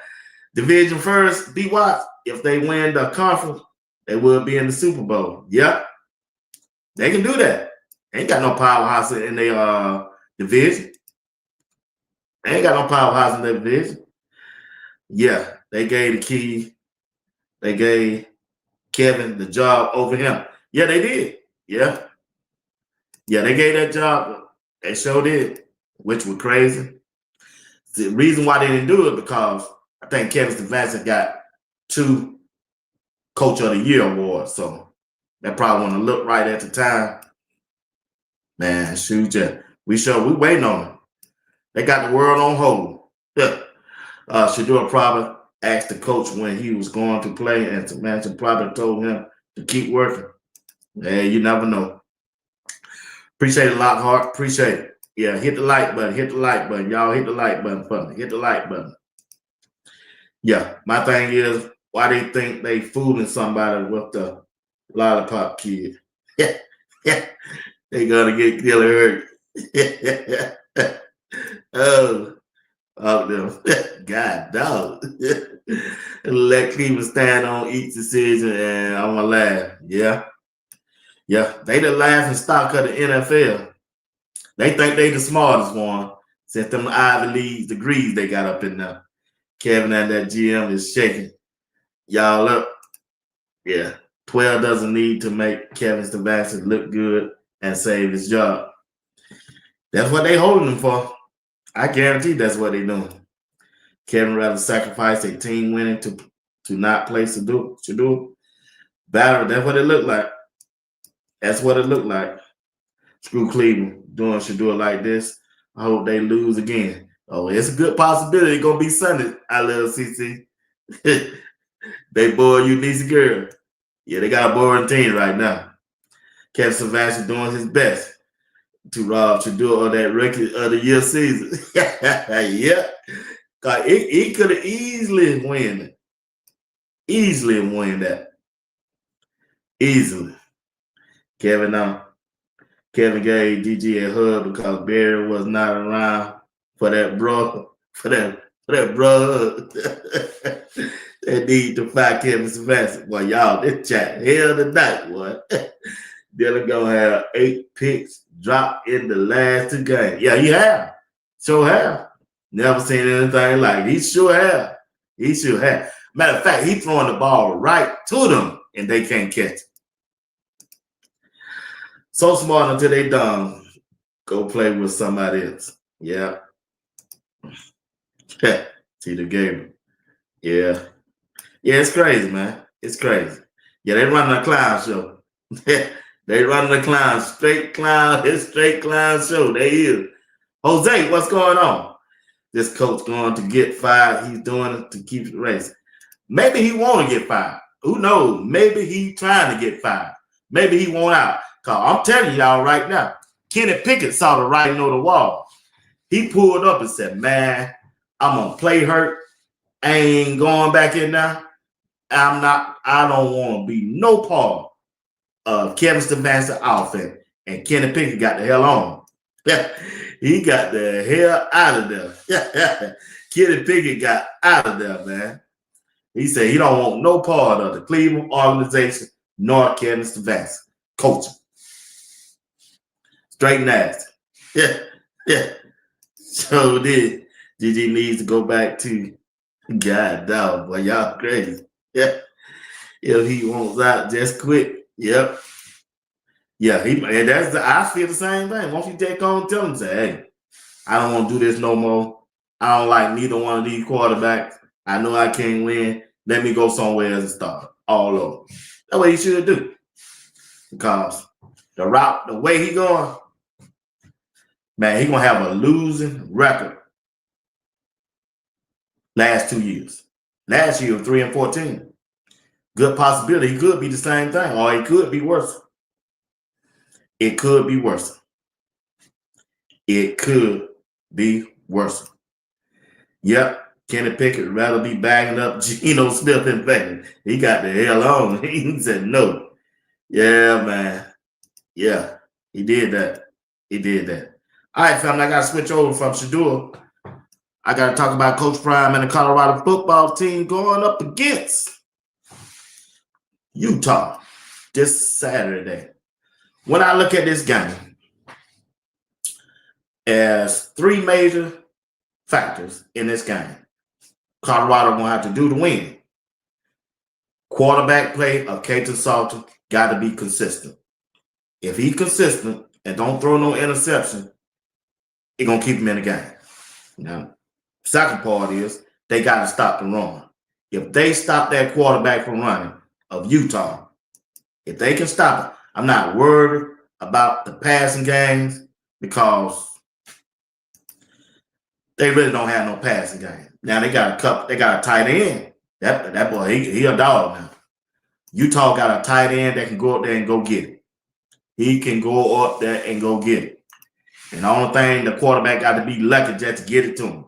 Division first, B. Watts. If they win the conference, they will be in the Super Bowl. Yep. They can do that. They ain't got no powerhouse in their division. They ain't got no powerhouse in their division. Yeah, they gave the key. They gave Kevin the job over him. Yeah, they did. Yeah. Yeah, they gave that job. They sure did, which was crazy. The reason why they didn't do it because I think Kevin Stefanski got 2 Coach of the Year awards, so that probably wouldn't have looked right at the time. Man, shoot, yeah. We waiting on them. They got the world on hold. Yeah. Shedeur probably asked the coach when he was going to play, and Stefanski probably told him to keep working. Hey, you never know. Appreciate it, Lockhart. Appreciate it. Yeah, hit the like button. Hit the like button. Y'all hit the like button for me. Hit the like button. Yeah, my thing is why they think they fooling somebody with the lollipop kid. Yeah, yeah. They gonna get killer hurt. Oh, them. God dog. Let Cleveland stand on each decision and I'm gonna laugh. Yeah. Yeah. They the laughing stock of the NFL. They think they the smartest one. Since them Ivy League degrees they got up in there. Kevin and that GM is shaking y'all up. Yeah. 12 doesn't need to make Kevin Stefanski look good and save his job. That's what they holding him for. I guarantee that's what they doing. Kevin rather sacrifice a team winning to not play Shedeur. Battle, that's what it looked like. That's what it looked like. Screw Cleveland doing Shedeur like this. I hope they lose again. Oh, it's a good possibility it's going to be Sunday. I love CC. They bored you, Nisa girl. Yeah, they got a boring team right now. Kevin Stefanski doing his best to rob Shedeur of that record of the year season. Yeah. He could have easily won that. Easily. Kevin gave GG a hug because Barry was not around for that bro. They need to fight Kevin Stefanski. Boy, y'all, this chat hell tonight, boy. Dylan gonna have 8 picks dropped in the last 2 games. Yeah, he have. Sure have. Never seen anything like it. He sure have. He sure have. Matter of fact, he throwing the ball right to them and they can't catch it. So smart until they done. Go play with somebody else. Yeah. See the game. Yeah. Yeah, it's crazy, man. It's crazy. Yeah, they running a clown show. They running a clown, straight clown show. They is. Jose, what's going on? This coach going to get fired. He's doing it to keep the race. Maybe he want to get fired. Who knows? Maybe he trying to get fired. Maybe he want out. Cause I'm telling y'all right now, Kenny Pickett saw the writing on the wall. He pulled up and said, man, I'm going to play hurt. I ain't going back in there. I don't want to be no part of Kevin Stefanski's offense. And Kenny Pickett got the hell on. He got the hell out of there. Kenny Pickett got out of there, man. He said he don't want no part of the Cleveland organization nor Kevin Stefanski coaching. Straight nasty. Yeah. So did GG needs to go back to God dog, boy, y'all crazy. Yeah. If he wants out, just quit. Yep. Yeah, and I feel the same thing. Once you take on, tell him, say, hey, I don't want to do this no more. I don't like neither one of these quarterbacks. I know I can't win. Let me go somewhere else and start all over. That's what he should do. Because the way he going, man, he gonna have a losing record. Last 2 years. Last year, 3-14. Good possibility. He could be the same thing, or it could be worse. It could be worse. It could be worse. Yep. Kenny Pickett rather be bagging up Geno Smith and Vegas. He got the hell on. He said no. Yeah, man. Yeah, he did that. He did that. All right, family, I got to switch over from Shedeur. I got to talk about Coach Prime and the Colorado football team going up against Utah this Saturday. When I look at this game, as 3 major factors in this game, Colorado going to have to do to win. Quarterback play of Caton Salter got to be consistent. If he's consistent and don't throw no interception, it's going to keep him in the game. Now, second part is they got to stop the run. If they stop that quarterback from running of Utah, if they can stop it, I'm not worried about the passing games because they really don't have no passing game. Now they got a tight end. That boy, he a dog now. Utah got a tight end that can go up there and go get it. He can go up there and go get it. And the only thing the quarterback got to be lucky just to get it to him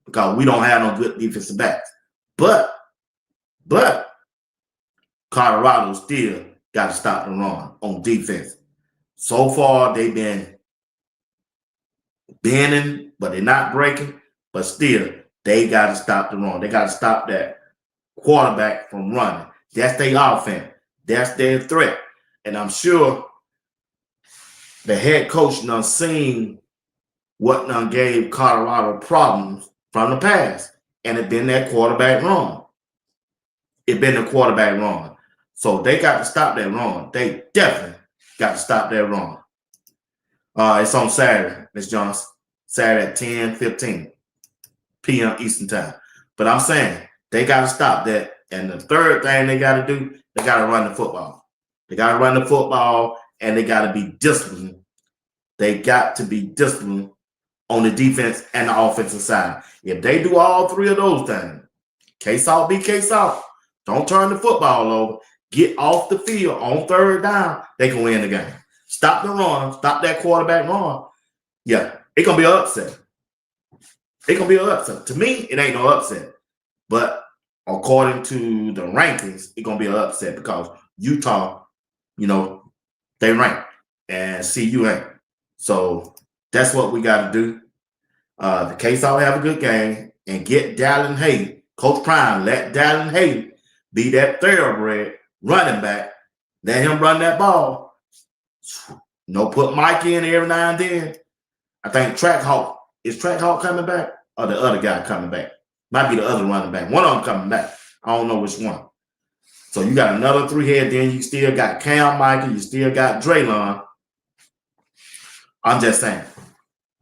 because we don't have no good defensive backs. But Colorado still got to stop the run on defense. So far, they've been bending, but they're not breaking. But still, they got to stop the run. They got to stop that quarterback from running. That's their offense. That's their threat. And I'm sure the head coach done seen what done gave Colorado problems from the past, and it been that quarterback run. It been the quarterback run. So they got to stop that run. They definitely got to stop that run. It's on Saturday, Ms. Johnson. Saturday at 10:15 p.m. Eastern Time. But I'm saying they got to stop that. And the third thing they got to do, they got to run the football. They got to run the football, and they got to be disciplined. They got to be disciplined on the defense and the offensive side. If they do all three of those things, case off, be case off. Don't turn the football over. Get off the field on third down. They can win the game. Stop the run. Stop that quarterback run. Yeah, it's going to be an upset. It's going to be an upset. To me, it ain't no upset. But according to the rankings, it's going to be an upset because Utah, they rank and CU ain't. So that's what we got to do. The case I'll have a good game and get Dallin Hayden, Coach Prime, let Dallin Hayden be that thoroughbred running back. Let him run that ball. Put Mike in every now and then. I think Trackhawk. Is Trackhawk coming back or the other guy coming back? Might be the other running back. One of them coming back. I don't know which one. So you got another three head. Then you still got Cam Michael. You still got Draylon. I'm just saying.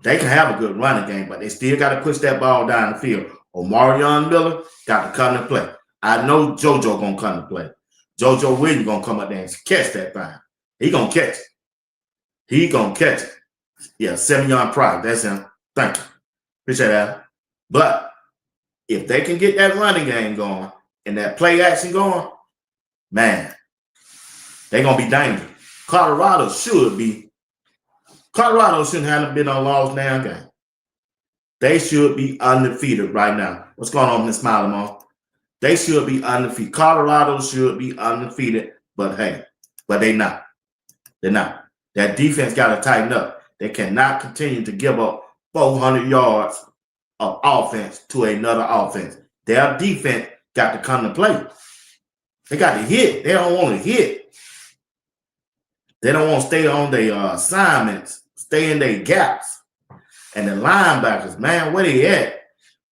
They can have a good running game, but they still got to push that ball down the field. Omarion Miller got to come and play. I know JoJo going to come to play. JoJo Williams going to come up there and catch that thing. He going to catch it. He going to catch it. Yeah, 7-yard product. That's him. Thank you. Appreciate that. But if they can get that running game going and that play action going, man, they're going to be dangerous. Colorado shouldn't have been a loss now game. They should be undefeated right now. What's going on in this Smiley Mom? They should be undefeated. Colorado should be undefeated, but they're not. They're not. That defense got to tighten up. They cannot continue to give up 400 yards of offense to another offense. Their defense got to come to play. They got to hit. They don't want to hit. They don't want to stay on their assignments, stay in their gaps. And the linebackers, man, where they at?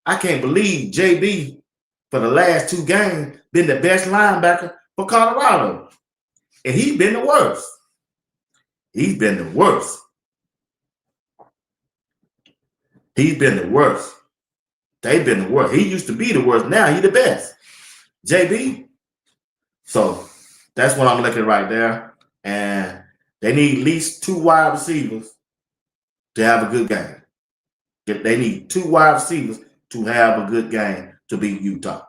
I can't believe JB for the last 2 games been the best linebacker for Colorado. And he's been the worst. He's been the worst. He's been the worst. They've been the worst. He used to be the worst. Now he's the best. JB. So that's what I'm looking at right there. And they need at least 2 wide receivers to have a good game. They need 2 wide receivers to have a good game to beat Utah.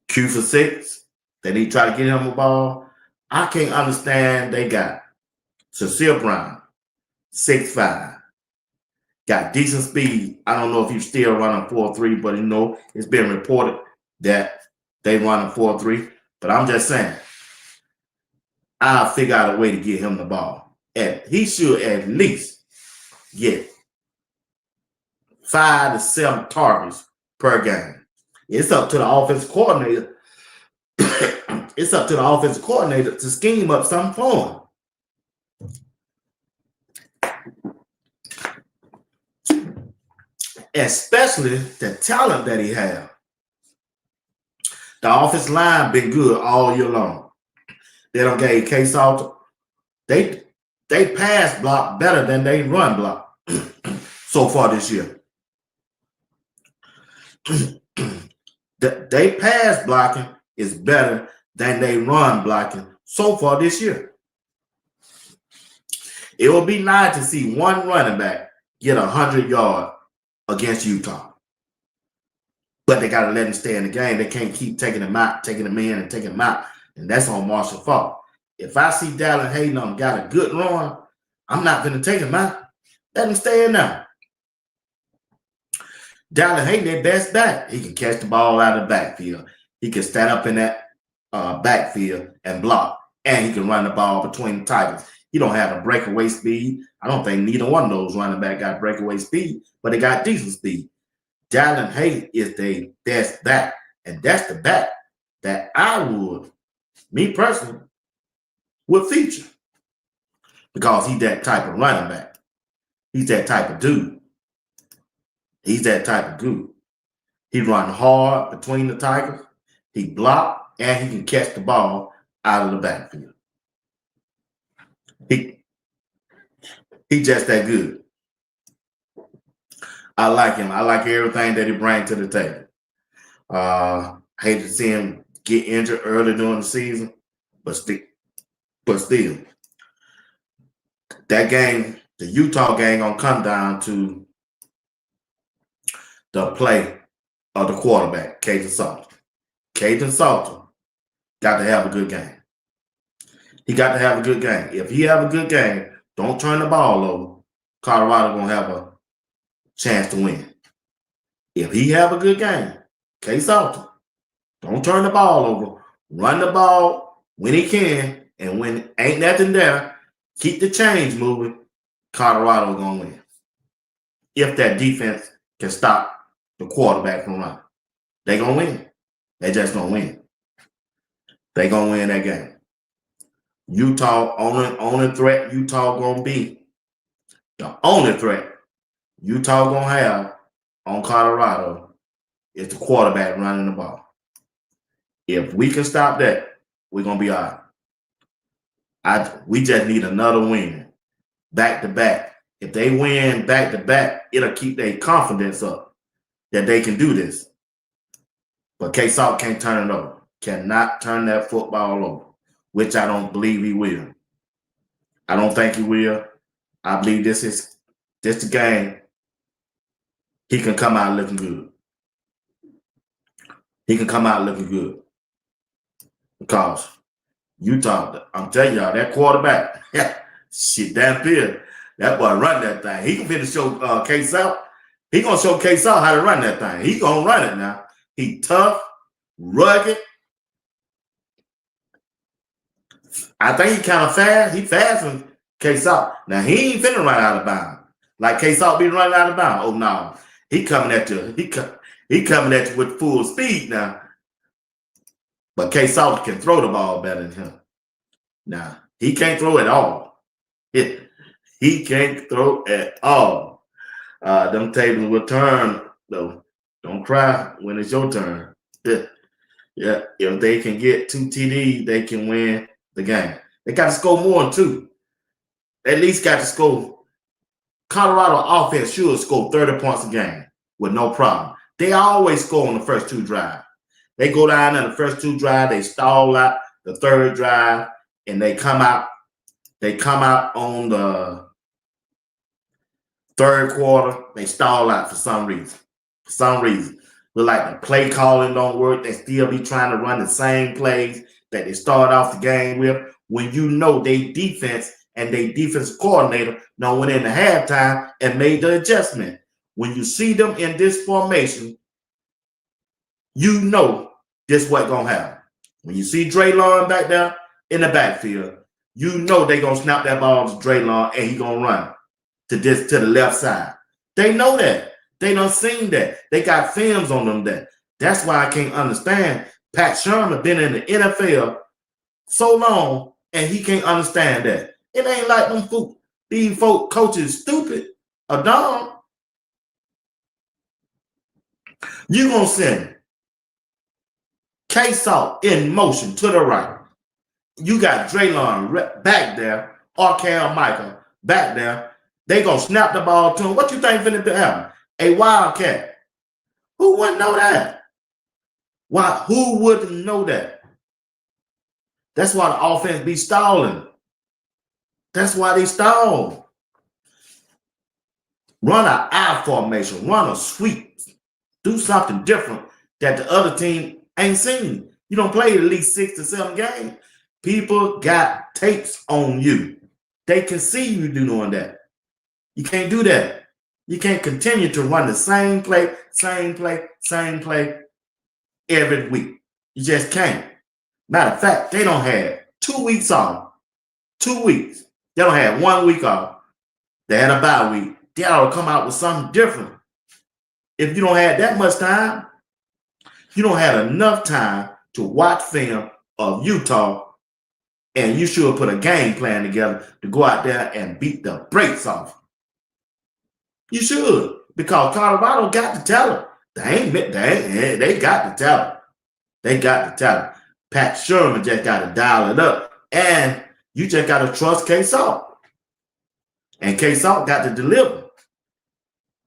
Q for 6. They need to try to get him the ball. I can't understand. They got Cecile Brown, 6'5". Got decent speed. I don't know if he's still running 4.3, but it's been reported that they run a 4.3. But I'm just saying, I'll figure out a way to get him the ball. And he should at least get 5 to 7 targets per game. It's up to the offensive coordinator. It's up to the offensive coordinator to scheme up something for him. Especially the talent that he has. The offensive line been good all year long. They don't get Case Alter. They pass block better than they run block so far this year. They pass blocking is better than they run blocking so far this year. It would be nice to see one running back get 100 yards against Utah. But they got to let him stay in the game. They can't keep taking him out, taking him in, and taking him out. And that's on Marshall's fault. If I see Dallin Hayden got a good run, I'm not going to take him out. Let him stay in there. Dallin Hayden, their best back. He can catch the ball out of the backfield. He can stand up in that backfield and block. And he can run the ball between the tackles. He don't have a breakaway speed. I don't think neither one of those running back got breakaway speed, but they got decent speed. Dallin Hayden is their best back. And that's the back that I would, me personally, would feature. Because he's that type of running back. He's that type of dude. He's that type of dude. He run hard between the Tigers. He block, and he can catch the ball out of the backfield. He just that good. I like him. I like everything that he brings to the table. Hate to see him get injured early during the season, but still, that game, the Utah game, gonna come down to the play of the quarterback, Caden Salter. Caden Salter got to have a good game. He got to have a good game. If he have a good game, don't turn the ball over. Colorado gonna have a chance to win. If he have a good game, Caden Salter, don't turn the ball over. Run the ball when he can, and when ain't nothing there, keep the chains moving. Colorado gonna win. If that defense can stop the quarterback from running, they gonna win. They just gonna win. They gonna win that game. Utah, only threat Utah gonna be, the only threat Utah gonna have on Colorado is the quarterback running the ball. If we can stop that, we're gonna be all right. We just need another win, back to back. If they win back to back, it'll keep their confidence up that they can do this. But K-Salt can't turn it over. Cannot turn that football over, which I don't believe he will. I don't think he will. I believe this is the game. He can come out looking good. He can come out looking good. Because Utah, I'm telling y'all, that quarterback, shit, damn good. That boy run that thing. He can finish show K-Salt. He gonna show K-Salt how to run that thing. He gonna run it now. He tough, rugged. I think he kind of fast. He fast than K-Salt. Now, he ain't finna run out of bounds. Like K-Salt be running out of bounds. Oh, no. He coming at you. He coming at you with full speed now. But K-Salt can throw the ball better than him. Now, he can't throw at all. He can't throw at all. Them tables will turn, though. Don't cry when it's your turn. Yeah, if they can get 2 TDs, they can win the game. They got to score more than 2. At least got to score. Colorado offense should score 30 points a game with no problem. They always score on the first 2 drives. They go down in the first 2 drives, they stall out the 3rd drive, and they come out. They come out on the 3rd quarter. They stall out for some reason. For some reason. Look like the play calling don't work. They still be trying to run the same plays that they start off the game with. When you know they defense and they defense coordinator now went into halftime and made the adjustment. When you see them in this formation, you know this what gonna happen. When you see Draylon back there in the backfield, you know they gonna snap that ball to Draylon and he gonna run to the left side. They know that. They done seen that. They got films on them that. That's why I can't understand. Pat Sherman been in the NFL so long and he can't understand that. It ain't like them these folk coaches stupid or dumb. You gonna send K-Salt in motion to the right. You got Draylon back there, or Cal Michael back there. They gonna snap the ball to him. What you think finna happen? A wildcat. Who wouldn't know that? Why? Who wouldn't know that? That's why the offense be stalling. That's why they stall. Run an I formation. Run a sweep. Do something different that the other team ain't seen. You don't play at least 6 to 7 games. People got tapes on you. They can see you doing that. You can't do that. You can't continue to run the same play every week. You just can't. Matter of fact, they don't have 2 weeks off. 2 weeks. They don't have 1 week off. They had a bye week. They ought to come out with something different. If you don't have that much time, you don't have enough time to watch film of Utah, and you should put a game plan together to go out there and beat the brakes off. You should, because Colorado got the talent. They got the talent. They got the talent. Pat Sherman just got to dial it up. And you just got to trust K-Salt. And K-Salt got to deliver.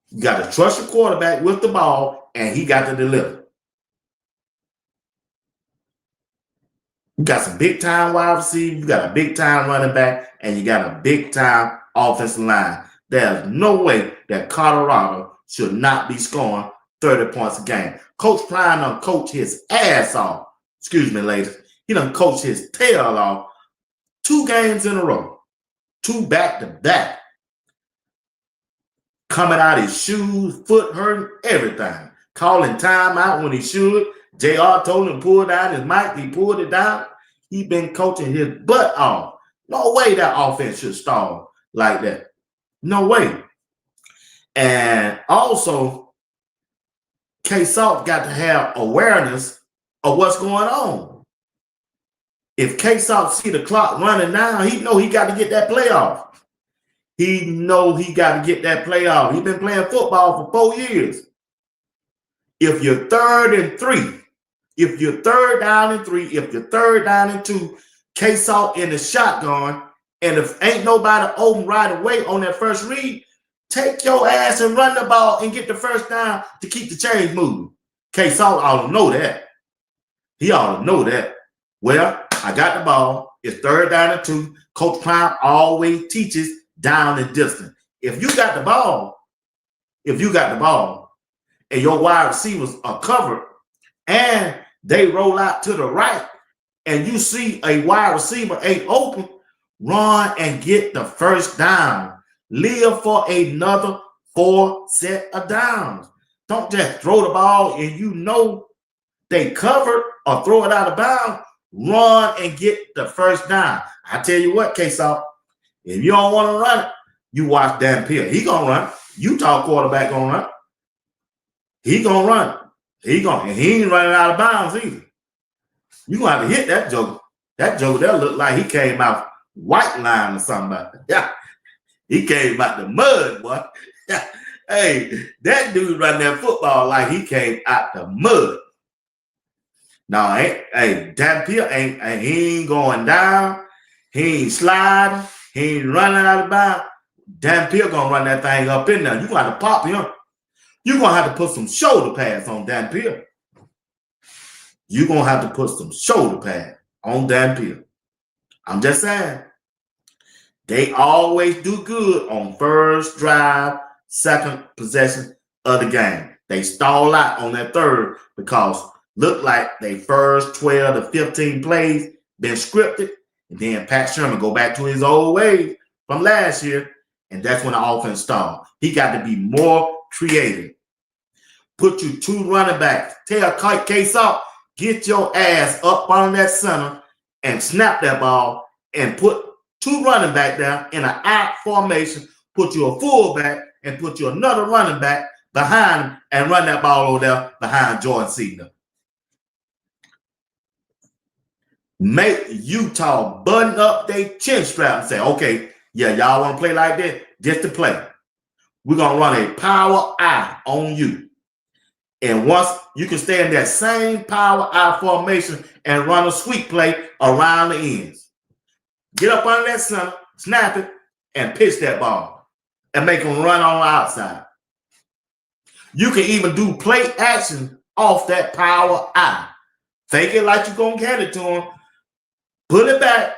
You got to trust your quarterback with the ball, and he got to deliver. You got some big-time wide receivers, you got a big-time running back, and you got a big-time offensive line. There's no way that Colorado should not be scoring 30 points a game. Coach Prime done coach his ass off. Excuse me, ladies. He done coached his tail off 2 games in a row. 2 back-to-back. Coming out his shoes, foot hurting, everything. Calling timeout when he should. JR told him to pull down his mic. He pulled it down. He been coaching his butt off. No way that offense should stall like that. No way. And also, K-Salt got to have awareness of what's going on. If K-Salt see the clock running now, he know he got to get that playoff. He know he got to get that playoff. He been playing football for 4 years. If you're 3rd and 3, if you're 3rd down and 3, if you're 3rd down and 2, K-Salt in the shotgun, and if ain't nobody open right away on that first read, take your ass and run the ball and get the first down to keep the chains moving. K-Salt ought to know that. He ought to know that. Well, I got the ball. It's 3rd down and 2. Coach Prime always teaches down and distance. If you got the ball, and your wide receivers are covered, and they roll out to the right, and you see a wide receiver ain't open, run and get the first down. Live for another 4 set of downs. Don't just throw the ball and you know they covered or throw it out of bounds. Run and get the first down. I tell you what, K-Salt, if you don't want to run it, you watch Dan Pierre. He gonna run. Utah quarterback gonna run. He gonna run. He ain't running out of bounds either. You gonna have to hit that joker. That joker there looked like he came out white line or something. Yeah, he came out the mud, boy. Hey, that dude running that football like he came out the mud. No, Dan Pierre he ain't going down. He ain't sliding. He ain't running out of bounds. Dan Pierre gonna run that thing up in there. You gonna have to pop him. You're going to have to put some shoulder pads on Dan Pierre. You're going to have to put some shoulder pads on Dan Pierre. I'm just saying. They always do good on first drive, second possession of the game. They stall out on that third because look like they first 12 to 15 plays been scripted. And then Pat Sherman go back to his old ways from last year. And that's when the offense stalled. He got to be more creative. Put you 2 running backs. Tell K-Salt, get your ass up on that center and snap that ball and put 2 running back there in an out formation. Put you a fullback and put you another running back behind him and run that ball over there behind Jordan Seaton. Make Utah button up their chin strap and say, okay, yeah, y'all want to play like that? Just to play. We're going to run a power eye on you. And once you can stay in that same power eye formation and run a sweep play around the ends. Get up under that center, snap it, and pitch that ball. And make them run on the outside. You can even do play action off that power eye. Fake it like you're going to get it to him. Put it back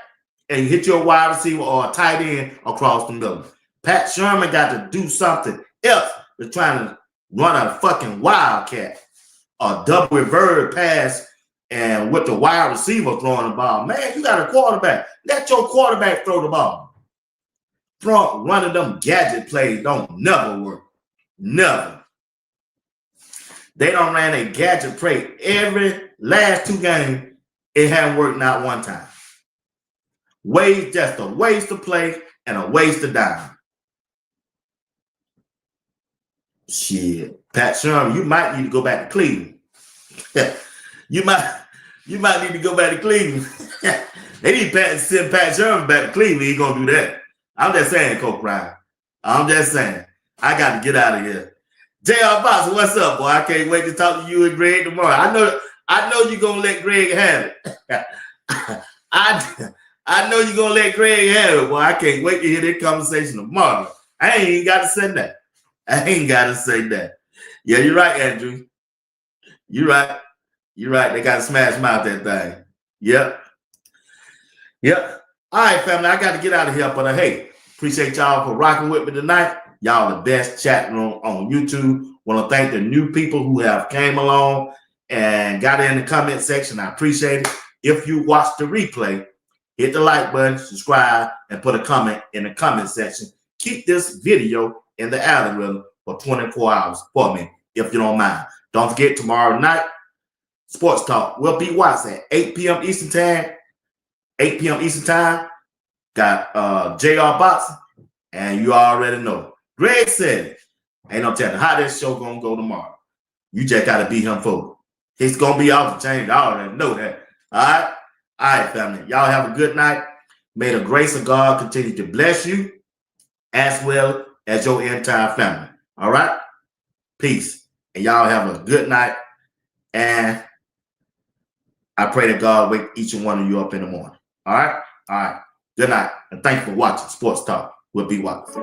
and hit your wide receiver or a tight end across the middle. Pat Sherman got to do something else than trying to run a fucking wildcat, a double reverse pass, and with the wide receiver throwing the ball. Man, you got a quarterback. Let your quarterback throw the ball. Running them gadget plays don't never work. Never. They done ran a gadget play every last 2 games. It hadn't worked not one time. Just a waste of play and a waste of dime. Shit, Pat Sherman, you might need to go back to Cleveland. you might need to go back to Cleveland. They need to send Pat Sherman back to Cleveland. He gonna do that. I'm just saying, Coach Prime. I'm just saying. I got to get out of here. JR Box, what's up, boy? I can't wait to talk to you and Greg tomorrow. I know you're gonna let Greg have it. I know you're gonna let Greg have it, boy. I can't wait to hear that conversation tomorrow. I ain't even got to say that. Yeah, you're right, Andrew. You're right. They got to smash mouth that thing. Yep. All right, family. I got to get out of here, but hey, appreciate y'all for rocking with me tonight. Y'all the best chat room on YouTube. Want to thank the new people who have came along and got in the comment section. I appreciate it. If you watch the replay, hit the like button, subscribe, and put a comment in the comment section. Keep this video in the algorithm for 24 hours for me, if you don't mind. Don't forget, tomorrow night, Sports Talk will be watched at 8 p.m. Eastern Time. 8 p.m. Eastern Time. Got JR Boxing, and you already know. Greg said it. Ain't no telling how this show gonna go tomorrow. You just gotta beat him for it. He's gonna be off the chain. I already know that. All right, family. Y'all have a good night. May the grace of God continue to bless you as well as your entire family. All right? Peace. And y'all have a good night. And I pray that God wake each and one of you up in the morning. All right? Good night. And thank you for watching Sports Talk with B. Watts.